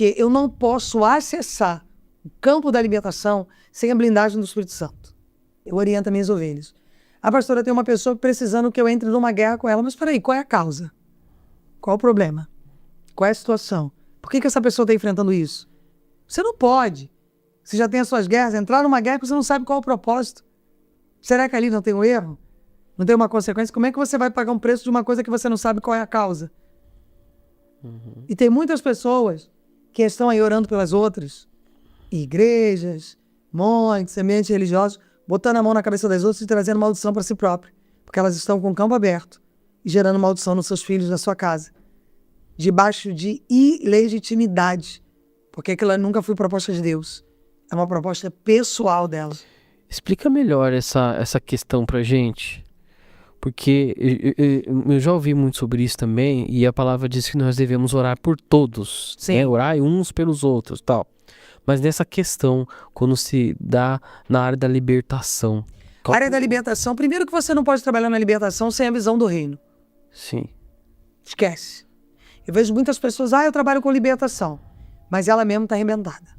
Porque eu não posso acessar o campo da libertação sem a blindagem do Espírito Santo. Eu oriento minhas ovelhas. A pastora tem uma pessoa precisando que eu entre numa guerra com ela, mas peraí, qual é a causa? Qual é o problema? Qual é a situação? Por que essa pessoa está enfrentando isso? Você não pode. Você já tem as suas guerras, entrar numa guerra que você não sabe qual é o propósito. Será que ali não tem um erro? Não tem uma consequência? Como é que você vai pagar um preço de uma coisa que você não sabe qual é a causa? E tem muitas pessoas que estão aí orando pelas outras, igrejas, montes, ambientes religiosos, botando a mão na cabeça das outras e trazendo maldição para si próprio, porque elas estão com o campo aberto e gerando maldição nos seus filhos, na sua casa, debaixo de ilegitimidade, porque aquilo nunca foi proposta de Deus, é uma proposta pessoal dela. Explica melhor essa questão pra gente, porque eu já ouvi muito sobre isso também, e a palavra diz que nós devemos orar por todos, né? Orar uns pelos outros, tal. Mas nessa questão, quando se dá na área da libertação... A área da libertação, primeiro que você não pode trabalhar na libertação sem a visão do reino. Sim. Esquece. Eu vejo muitas pessoas, eu trabalho com libertação, mas ela mesma está arrebentada.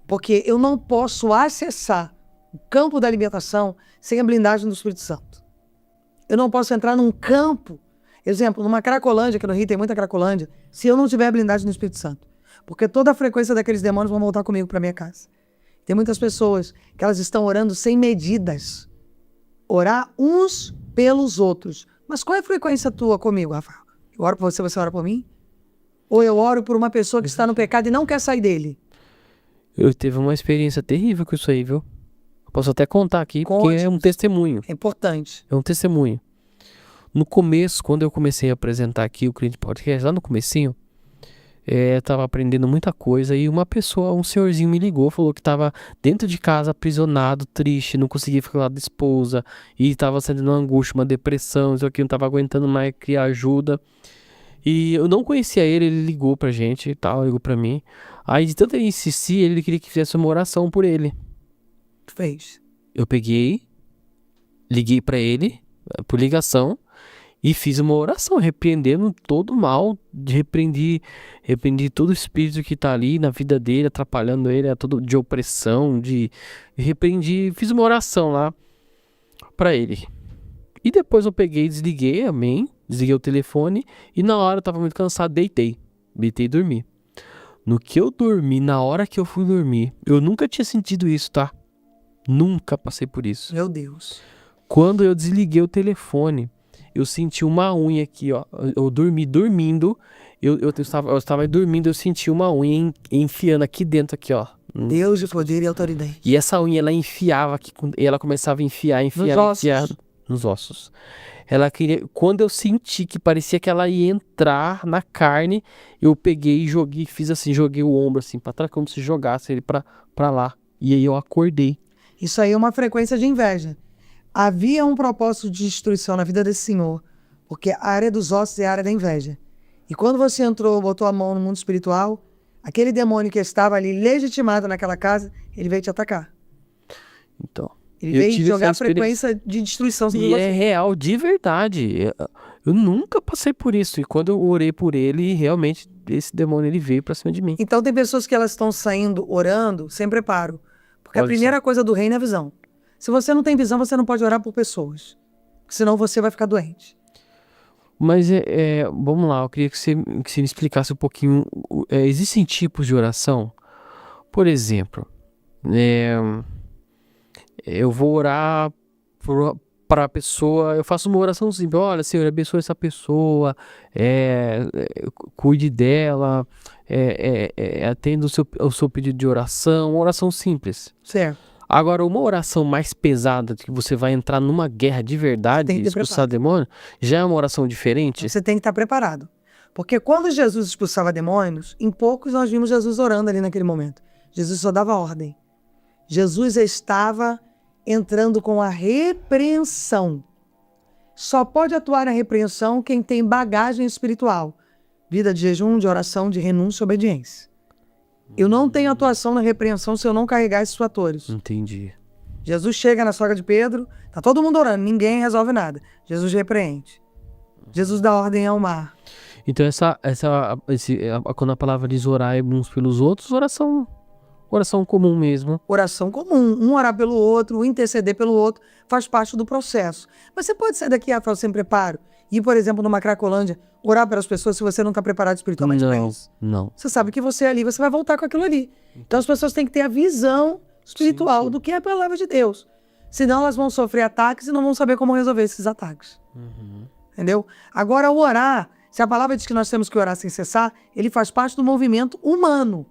Porque eu não posso acessar o campo da libertação sem a blindagem do Espírito Santo. Eu não posso entrar num campo, exemplo, numa Cracolândia, que no Rio tem muita Cracolândia, se eu não tiver a blindagem do Espírito Santo. Porque toda a frequência daqueles demônios vão voltar comigo para minha casa. Tem muitas pessoas que elas estão orando sem medidas. Orar uns pelos outros. Mas qual é a frequência tua comigo, Rafael? Eu oro por você, você ora por mim? Ou eu oro por uma pessoa que está no pecado e não quer sair dele? Eu tive uma experiência terrível com isso aí, viu? Eu posso até contar aqui, porque é um testemunho. É importante. É um testemunho. No começo, quando eu comecei a apresentar aqui o Crente Podcast, lá no comecinho, eu tava aprendendo muita coisa e uma pessoa, um senhorzinho me ligou, falou que tava dentro de casa, aprisionado, triste, não conseguia ficar lá da esposa e tava sentindo uma angústia, uma depressão, isso aqui, não tava aguentando mais criar ajuda. E eu não conhecia ele, ele ligou pra gente e tal, ligou pra mim. Aí de tanto ele insistir, ele queria que fizesse uma oração por ele. Fez. Eu peguei, liguei pra ele, por ligação, e fiz uma oração, repreendendo todo o mal, repreendi todo o espírito que tá ali na vida dele, atrapalhando ele, todo de opressão, fiz uma oração lá pra ele. E depois eu peguei e desliguei, amém, desliguei o telefone, e na hora eu tava muito cansado, deitei e dormi. No que eu dormi, na hora que eu fui dormir, eu nunca tinha sentido isso, tá? Nunca passei por isso. Meu Deus. Quando eu desliguei o telefone, eu senti uma unha aqui, ó. Eu dormi dormindo. Eu estava dormindo, eu senti uma unha enfiando aqui dentro, aqui, ó. Deus de poder e autoridade. E essa unha, ela enfiava aqui, ela começava a enfiar nos ossos. Ela queria, quando eu senti que parecia que ela ia entrar na carne, eu peguei e joguei, fiz assim, joguei o ombro assim pra trás, como se jogasse ele pra lá. E aí eu acordei. Isso aí é uma frequência de inveja. Havia um propósito de destruição na vida desse senhor, porque a área dos ossos é a área da inveja. E quando você entrou, botou a mão no mundo espiritual, aquele demônio que estava ali legitimado naquela casa, ele veio te atacar. Então, ele veio jogar a frequência de destruição sobre você. E é real, de verdade. Eu nunca passei por isso. E quando eu orei por ele, realmente esse demônio ele veio pra cima de mim. Então tem pessoas que elas estão saindo orando sem preparo. Porque a primeira coisa do reino é a visão. Se você não tem visão, você não pode orar por pessoas. Senão você vai ficar doente. Mas vamos lá, eu queria que você me explicasse um pouquinho. Existem tipos de oração? Por exemplo, eu vou orar para a pessoa, eu faço uma oração simples. Olha, Senhor, abençoe essa pessoa, cuide dela, atenda o seu pedido de oração, uma oração simples. Certo. Agora, uma oração mais pesada, que você vai entrar numa guerra de verdade, expulsar demônio, já é uma oração diferente? Você tem que estar preparado. Porque quando Jesus expulsava demônios, em poucos nós vimos Jesus orando ali naquele momento. Jesus só dava ordem. Jesus estava entrando com a repreensão. Só pode atuar na repreensão quem tem bagagem espiritual. Vida de jejum, de oração, de renúncia e obediência. Eu não tenho atuação na repreensão se eu não carregar esses fatores. Entendi. Jesus chega na sogra de Pedro, tá todo mundo orando, ninguém resolve nada. Jesus repreende. Jesus dá ordem ao mar. Então quando a palavra diz orar uns pelos outros, oração comum mesmo. Oração comum, um orar pelo outro, um interceder pelo outro, faz parte do processo. Mas você pode sair daqui, Rafael, sem preparo, e ir, por exemplo, numa Cracolândia, orar pelas pessoas se você não está preparado espiritualmente para isso. Não. Você sabe que você ali, você vai voltar com aquilo ali. Então as pessoas têm que ter a visão espiritual do que é a palavra de Deus. Senão elas vão sofrer ataques e não vão saber como resolver esses ataques. Entendeu? Agora, o orar, se a palavra diz que nós temos que orar sem cessar, ele faz parte do movimento humano.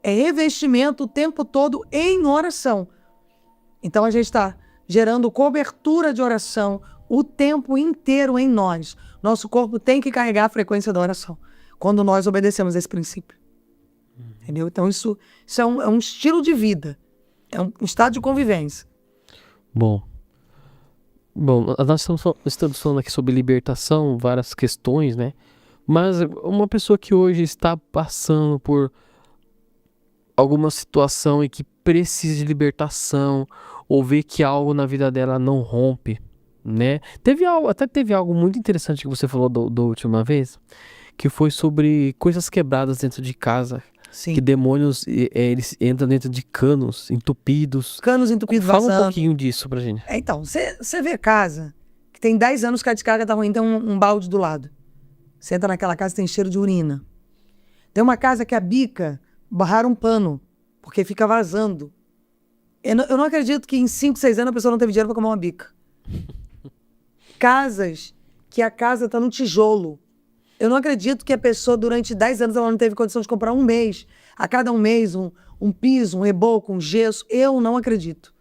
É revestimento o tempo todo em oração. Então a gente está gerando cobertura de oração o tempo inteiro em nós. Nosso corpo tem que carregar a frequência da oração quando nós obedecemos esse princípio. Entendeu? Então isso é um estilo de vida. É um estado de convivência. Bom, nós estamos falando aqui sobre libertação, várias questões, né? Mas uma pessoa que hoje está passando por alguma situação e que precisa de libertação, ou vê que algo na vida dela não rompe, né? Teve algo muito interessante que você falou da última vez, que foi sobre coisas quebradas dentro de casa. Sim. Que demônios, eles entram dentro de canos entupidos. Canos entupidos Fala vazando. um pouquinho disso pra gente. Então, você vê casa que tem 10 anos que a descarga tá ruim, tem um balde do lado. Você entra naquela casa, tem cheiro de urina. Tem uma casa que a bica barraram um pano, porque fica vazando. Eu não acredito que em 5, 6 anos a pessoa não teve dinheiro para comer uma bica. Casas que a casa tá no tijolo. Eu não acredito que a pessoa, durante 10 anos, ela não teve condição de comprar um mês. A cada um mês, um piso, um reboco, um gesso. Eu não acredito.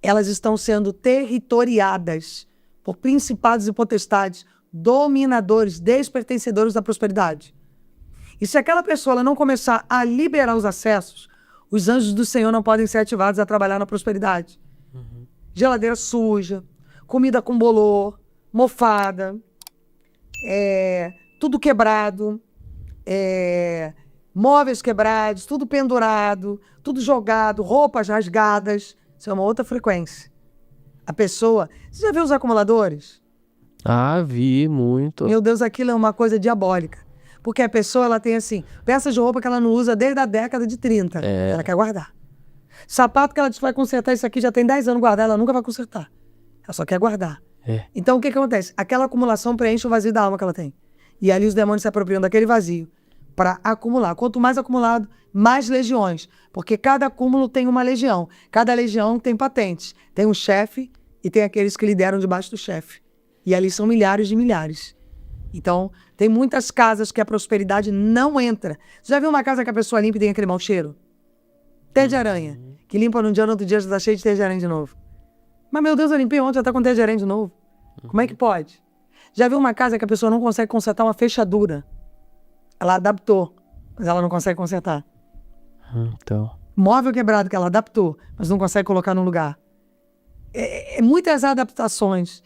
Elas estão sendo territoriadas por principados e potestades, dominadores, despertencedores da prosperidade. E se aquela pessoa ela não começar a liberar os acessos, os anjos do Senhor não podem ser ativados a trabalhar na prosperidade. Geladeira suja, comida com bolor, mofada, tudo quebrado, móveis quebrados, tudo pendurado, tudo jogado, roupas rasgadas. Isso é uma outra frequência. A pessoa... Você já viu os acumuladores? Ah, vi muito. Meu Deus, aquilo é uma coisa diabólica. Porque a pessoa, ela tem assim, peças de roupa que ela não usa desde a década de 30. Ela quer guardar. Sapato que ela diz que vai consertar, isso aqui já tem 10 anos guardar, ela nunca vai consertar. Ela só quer guardar. Então, o que acontece? Aquela acumulação preenche o vazio da alma que ela tem. E ali os demônios se apropriam daquele vazio para acumular. Quanto mais acumulado, mais legiões. Porque cada acúmulo tem uma legião. Cada legião tem patentes. Tem um chefe e tem aqueles que lideram debaixo do chefe. E ali são milhares de milhares. Então, tem muitas casas que a prosperidade não entra. Você já viu uma casa que a pessoa limpa e tem aquele mau cheiro? Teia de aranha. Que limpa num dia, no outro dia já está cheio de teia de aranha de novo. Mas, meu Deus, eu limpei ontem, já está com teia de aranha de novo. Como é que pode? Já viu uma casa que a pessoa não consegue consertar uma fechadura? Ela adaptou, mas ela não consegue consertar. Então. Móvel quebrado que ela adaptou, mas não consegue colocar no lugar. Muitas adaptações,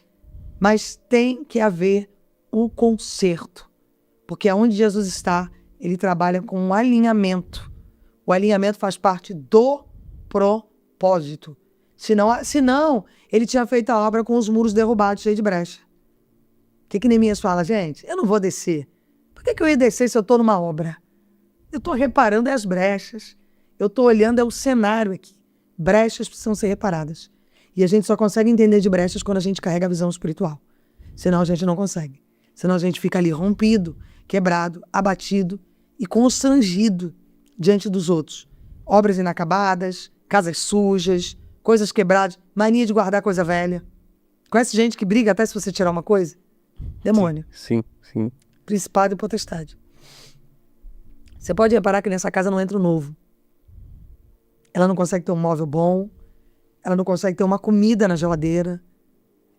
mas tem que haver o conserto. Porque onde Jesus está, ele trabalha com um alinhamento. O alinhamento faz parte do propósito. Senão, ele tinha feito a obra com os muros derrubados, cheios de brecha. O que Neemias fala? Gente, eu não vou descer. Por que eu ia descer se eu estou numa obra? Eu estou reparando as brechas. Eu estou olhando o cenário aqui. Brechas precisam ser reparadas. E a gente só consegue entender de brechas quando a gente carrega a visão espiritual. Senão a gente não consegue. Senão a gente fica ali rompido, quebrado, abatido e constrangido diante dos outros. Obras inacabadas, casas sujas, coisas quebradas, mania de guardar coisa velha. Conhece gente que briga até se você tirar uma coisa? Demônio. Sim. Principado e potestade. Você pode reparar que nessa casa não entra o novo. Ela não consegue ter um móvel bom, ela não consegue ter uma comida na geladeira,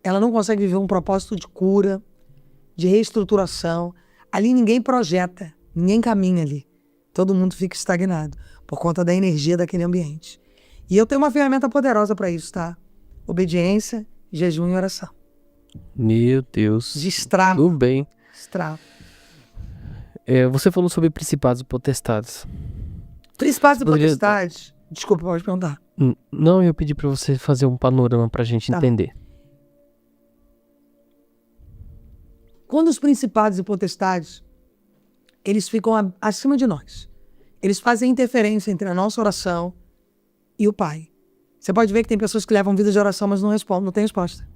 ela não consegue viver um propósito de cura, de reestruturação. Ali ninguém projeta, ninguém caminha ali. Todo mundo fica estagnado por conta da energia daquele ambiente. E eu tenho uma ferramenta poderosa para isso, tá? Obediência, jejum e oração. Meu Deus. Destrava. Tudo bem. Destrava. Você falou sobre principados e potestades. Principados e potestades. Desculpa, pode perguntar. Não, eu pedi para você fazer um panorama pra gente entender. Quando os principados e potestades, eles ficam acima de nós. Eles fazem interferência entre a nossa oração e o Pai. Você pode ver que tem pessoas que levam vida de oração, mas não respondem, não tem resposta.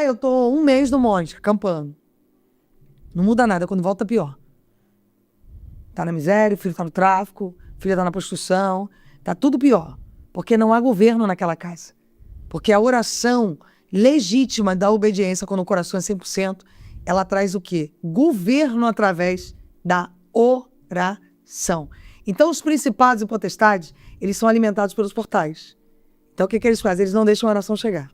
Eu tô 1 mês no monte, acampando. Não muda nada, quando volta pior. Tá na miséria, o filho tá no tráfico, a filha tá na prostituição, tá tudo pior. Porque não há governo naquela casa. Porque a oração legítima da obediência, quando o coração é 100%, ela traz o quê? Governo através da oração. Então, os principados e potestades, eles são alimentados pelos portais. Então, o que eles fazem? Eles não deixam a oração chegar.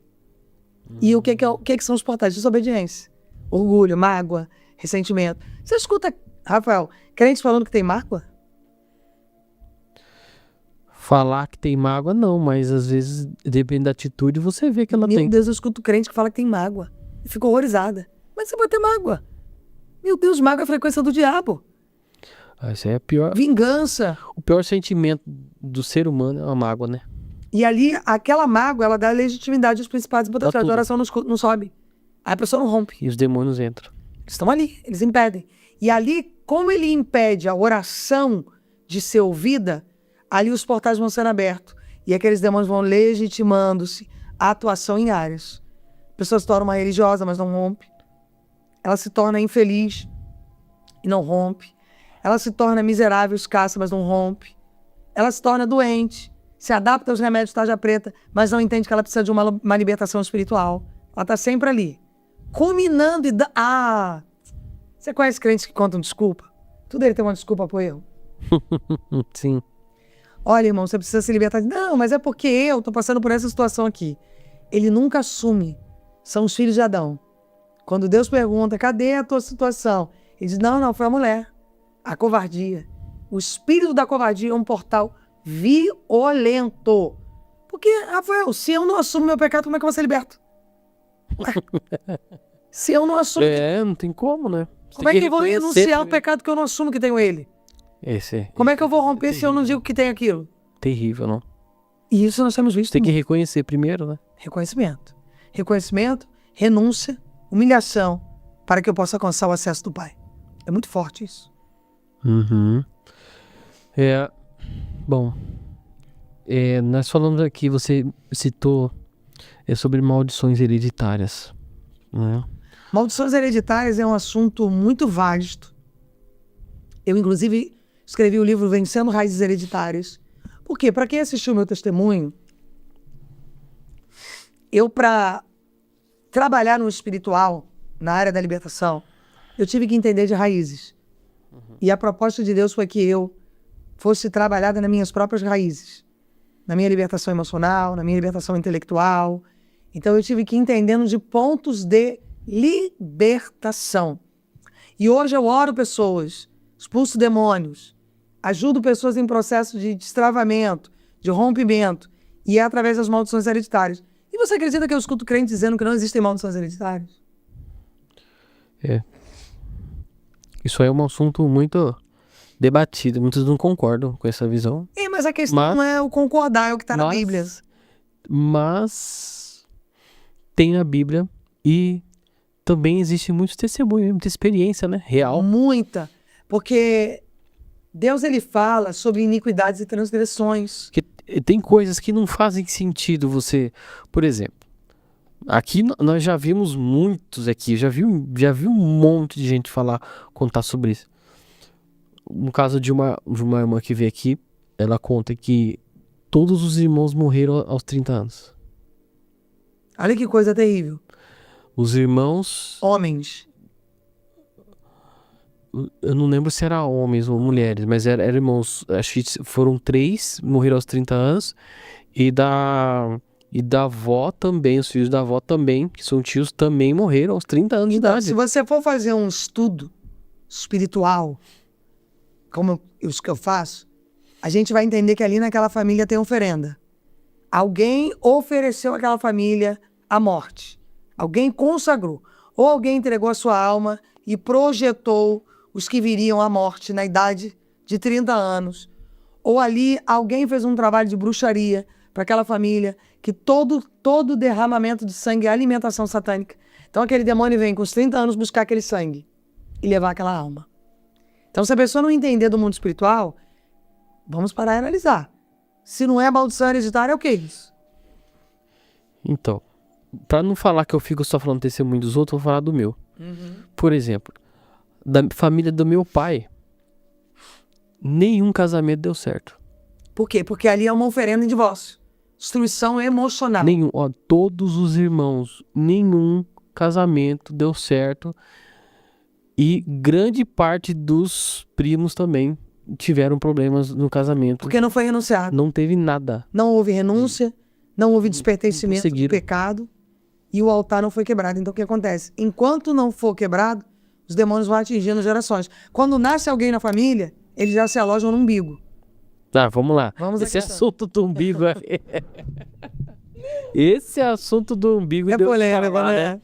E o que são os portais? Desobediência, orgulho, mágoa, ressentimento. Você escuta, Rafael, crentes falando que tem mágoa? Falar que tem mágoa, não, mas às vezes, depende da atitude, você vê que ela tem. Meu Deus, eu escuto crente que fala que tem mágoa. Eu fico horrorizada. Mas você pode ter mágoa. Meu Deus, mágoa é a frequência do diabo. Isso aí é pior. Vingança. O pior sentimento do ser humano é a mágoa, né? E ali, aquela mágoa, ela dá legitimidade aos principados e potestades. A oração não sobe. Aí a pessoa não rompe. E os demônios entram. Eles estão ali, eles impedem. E ali, como ele impede a oração de ser ouvida, ali os portais vão sendo abertos. E aqueles demônios vão legitimando-se a atuação em áreas. A pessoa se torna uma religiosa, mas não rompe. Ela se torna infeliz e não rompe. Ela se torna miserável, escassa, mas não rompe. Ela se torna doente, se adapta aos remédios de tarja preta, mas não entende que ela precisa de uma libertação espiritual. Ela está sempre ali, culminando e... Você conhece crentes que contam desculpa? Tudo ele tem uma desculpa por erro. Sim. Olha, irmão, você precisa se libertar. Não, mas é porque eu estou passando por essa situação aqui. Ele nunca assume. São os filhos de Adão. Quando Deus pergunta, cadê a tua situação? Ele diz, não, foi a mulher. A covardia. O espírito da covardia é um portal violento. Porque, Rafael, se eu não assumo meu pecado, como é que eu vou ser liberto? Se eu não assumo... Não tem como, né? Como é que eu vou renunciar ao pecado que eu não assumo que tenho ele? Como é que eu vou romper se eu não digo que tem aquilo? Terrível, não? E isso nós temos visto. Tem que reconhecer primeiro, né? Reconhecimento. Reconhecimento, renúncia, humilhação, para que eu possa alcançar o acesso do Pai. É muito forte isso. Uhum. Bom, nós falamos aqui, você citou sobre maldições hereditárias, né? Maldições hereditárias é um assunto muito vasto. Eu, inclusive, escrevi o livro Vencendo Raízes Hereditárias. Por quê? Para quem assistiu o meu testemunho, eu, para trabalhar no espiritual, na área da libertação, eu tive que entender de raízes. E a proposta de Deus foi que eu fosse trabalhada nas minhas próprias raízes. Na minha libertação emocional, na minha libertação intelectual. Então eu tive que ir entendendo de pontos de libertação. E hoje eu oro pessoas, expulso demônios, ajudo pessoas em processo de destravamento, de rompimento, e é através das maldições hereditárias. E você acredita que eu escuto crente dizendo que não existem maldições hereditárias? Isso aí é um assunto muito debatido, muitos não concordam com essa visão. Mas a questão não é o concordar, é o que está na Bíblia. Mas tem na Bíblia e também existe muitos testemunhos, muita experiência, né? Real. Muita. Porque Deus, ele fala sobre iniquidades e transgressões. Que tem coisas que não fazem sentido você... Por exemplo, aqui nós já vimos muitos aqui, já vi um monte de gente contar sobre isso. No caso de uma irmã que veio aqui, ela conta que todos os irmãos morreram aos 30 anos. Olha que coisa terrível. Os irmãos... Homens. Eu não lembro se eram homens ou mulheres, mas eram irmãos. Acho que foram 3, morreram aos 30 anos. E da avó também, os filhos da avó também, que são tios, também morreram aos 30 anos de idade. Se você for fazer um estudo espiritual, como os que eu faço, a gente vai entender que ali naquela família tem oferenda. Alguém ofereceu àquela família a morte. Alguém consagrou. Ou alguém entregou a sua alma e projetou os que viriam à morte na idade de 30 anos. Ou ali alguém fez um trabalho de bruxaria para aquela família, que todo derramamento de sangue é alimentação satânica. Então aquele demônio vem com os 30 anos buscar aquele sangue e levar aquela alma. Então se a pessoa não entender do mundo espiritual, vamos parar e analisar. Se não é maldição hereditária, é o que isso? Então, pra não falar que eu fico só falando testemunho dos outros, eu vou falar do meu. Por exemplo, da família do meu pai, nenhum casamento deu certo. Por quê? Porque ali é uma oferenda em divórcio. Destruição emocional. Nenhum, ó, todos os irmãos, nenhum casamento deu certo. E grande parte dos primos também tiveram problemas no casamento. Porque não foi renunciado. Não teve nada. Não houve renúncia, não houve despertencimento do conseguiram. pecado e o altar não foi quebrado. Então o que acontece? Enquanto não for quebrado, os demônios vão atingindo gerações. Quando nasce alguém na família, eles já se alojam no umbigo. Tá, vamos lá. Vamos à Esse questão. assunto do umbigo é... Esse assunto do umbigo... É deu o que polêmico, falar, né?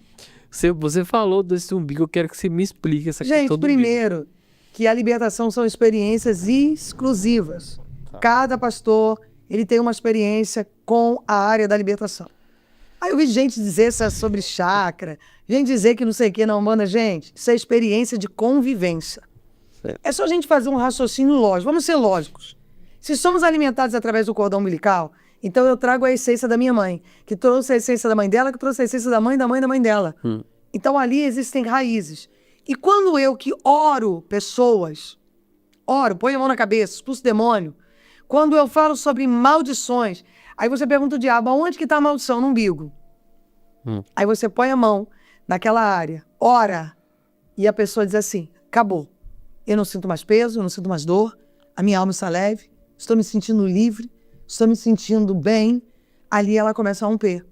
Você falou desse umbigo, eu quero que você me explique essa Gente, questão do umbigo. primeiro, que a libertação são experiências exclusivas. Cada pastor, ele tem uma experiência com a área da libertação. Aí eu vi gente dizer isso é sobre chakra, gente dizer que não sei o que, não, manda, gente, isso é experiência de convivência. Certo. É só a gente fazer um raciocínio lógico, vamos ser lógicos. Se somos alimentados através do cordão umbilical, então eu trago a essência da minha mãe, que trouxe a essência da mãe dela, que trouxe a essência da mãe dela. Então ali existem raízes. E quando eu que oro pessoas, ponho a mão na cabeça, expulso o demônio, quando eu falo sobre maldições, aí você pergunta o diabo, aonde que está a maldição? No umbigo. Aí você põe a mão naquela área, ora, e a pessoa diz assim, acabou. Eu não sinto mais peso, eu não sinto mais dor, a minha alma está leve, estou me sentindo livre, estou me sentindo bem. Ali ela começa a romper.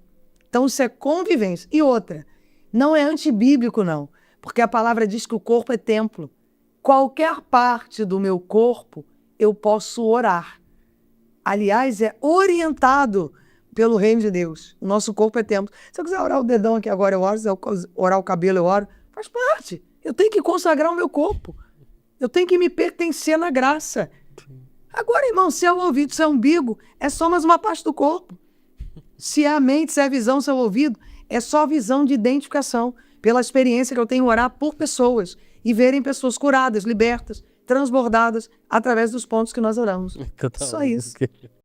Então isso é convivência. E outra, não é antibíblico não, porque a palavra diz que o corpo é templo. Qualquer parte do meu corpo eu posso orar. Aliás, é orientado pelo reino de Deus. O nosso corpo é templo. Se eu quiser orar o dedão aqui agora, eu oro. Se eu orar o cabelo, eu oro. Faz parte. Eu tenho que consagrar o meu corpo. Eu tenho que me pertencer na graça. Agora, irmão, se é o ouvido, se é o umbigo, é só mais uma parte do corpo. Se é a mente, se é a visão, se é o ouvido, é só visão de identificação. Pela experiência que eu tenho orar por pessoas e verem pessoas curadas, libertas, transbordadas através dos pontos que nós oramos. Só isso.